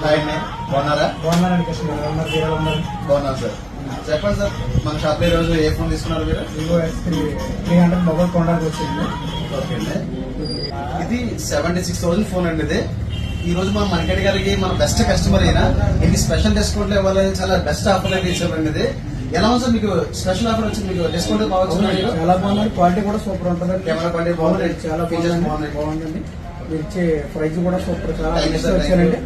Hi అండి, బాగున్నారా? బాగున్నారండి కృష్ణ గారు. ఉన్నారు మీరు ఎలా ఉన్నారు? బాగున్నాను సార్. చెప్పండి సార్, మన షాప్ లో రోజు ఏ ఫోన్ తీసుకున్నారు మీరు? వివో X3 300 మొబైల్ కొనడానికి వచ్చింది. ఓకే అండి, ఇది 76,000 ఫోన్ అండి. ఇది ఈ రోజు మన మార్కెట్ గారికి మన బెస్ట్ కస్టమర్ అయినా ఇది స్పెషల్ డిస్కౌంట్ ఇవ్వాలని చాలా బెస్ట్ ఆఫర్ అయితే ఇచ్చామండి. ఇది ఎలా ఉంది సార్? మీకు స్పెషల్ ఆఫర్ వచ్చింది, మీకు డిస్కౌంట్ బాగా చాలా బాగుంది. క్వాలిటీ కూడా సూపర్ ఉంటుంది. కెమెరా క్వాలిటీ బాగుంది, చాలా ఫీచర్స్ బాగుందండి. మీరు ఇచ్చే ప్రైస్ కూడా సూపర్. చాలా Thank you, sir. వచ్చారండి.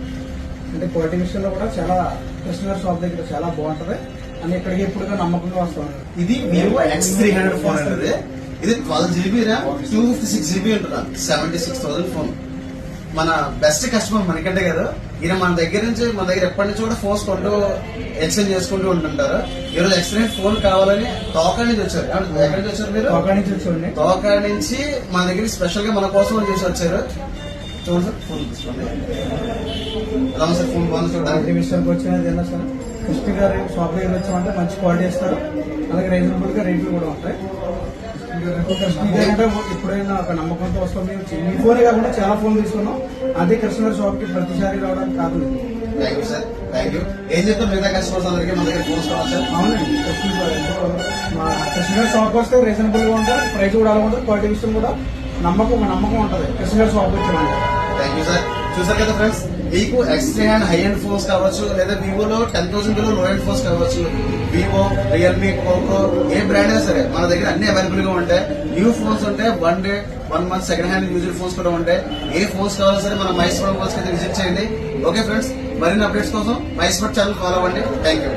అంటే క్వాలిటీ విషయంలో కూడా చాలా కృష్ణ షాప్ దగ్గర చాలా బాగుంటది అని ఇక్కడికి ఎప్పుడుగా నమ్మకంగా వస్తాం. ఇది వివో X300 ఫోన్ అండి. ఇది 12 GB ర్యామ్ 256 GB ఉంటుంది. 76,000 ఫోన్. మన బెస్ట్ కస్టమర్ మనకంటే కదా, ఈయన మన దగ్గర ఎప్పటి నుంచి కూడా ఫోన్స్ కొంటూ ఎక్స్చేంజ్ చేసుకుంటూ ఉంటుంటారు. ఈ రోజు X300 ఫోన్ కావాలని తోకా నుంచి వచ్చారు. ఎక్కడి నుంచి వచ్చారు మీరు? తోకా నుంచి వచ్చారండి. తోకా నుంచి మన దగ్గర స్పెషల్ గా మన కోసం చేసి వచ్చారు. చూడండి సార్, ఫోన్ తీసుకోండి. ఎలా ఉంది సార్ ఫోన్? బాగుంది క్వాలిటీ చూడండి. విషయానికి వచ్చినది ఏదైనా సార్ కృష్ణ గారు షాప్ దగ్గర వచ్చామంటే మంచి క్వాలిటీ ఇస్తారు. అలాగే రీజనబుల్ గా రేట్లు కూడా ఉంటాయి. కృష్ణ గారు అంటే ఎప్పుడైనా ఒక నమ్మకంతో వస్తాం. మేము ఈ ఫోనే కాకుండా చాలా ఫోన్ తీసుకున్నాం. అదే కృష్ణ గారి షాప్ కి ప్రతిసారి రావడానికి కాదు. Thank you sir, thank you. ఏం చెప్తాం మిగతా కస్టమర్స్ అందరికీ మన దగ్గర ఫోన్స్ కావాలి సార్? అవునండి, మా కృష్ణ గారి షాప్ వస్తే రీజనబుల్ గా ఉంటుంది. ప్రైస్ కూడా అలా ఉంటుంది. క్వాలిటీ విషయం కూడా నమ్మకం ఉంటుంది. కృష్ణ గారి షాప్ వచ్చామంటే. Thank you sir. చూసారు కదా ఫ్రెండ్స్, మీకు X300 హై ఎండ్ ఫోన్స్ కావచ్చు, లేదా వివోలో 10,000 బిలో లో ఎండ్ ఫోన్స్ కావచ్చు, వివో, రియల్మీ, పోకో, ఏ బ్రాండ్ అయినా సరే మన దగ్గర అన్ని అవైలబుల్ గా ఉంటాయి. న్యూ ఫోన్స్ ఉంటాయి, 1 day 1 month second hand used phones కూడా ఉంటాయి. ఏ ఫోన్స్ కావాలో సరే మన మైస్పోర్ట్ ఫోన్స్ కి విజిట్ చేయండి. ఓకే ఫ్రెండ్స్, మరిన్ని అప్డేట్స్ కోసం మైస్పోర్ట్ ఛానల్ ఫాలో అవ్వండి. Thank you.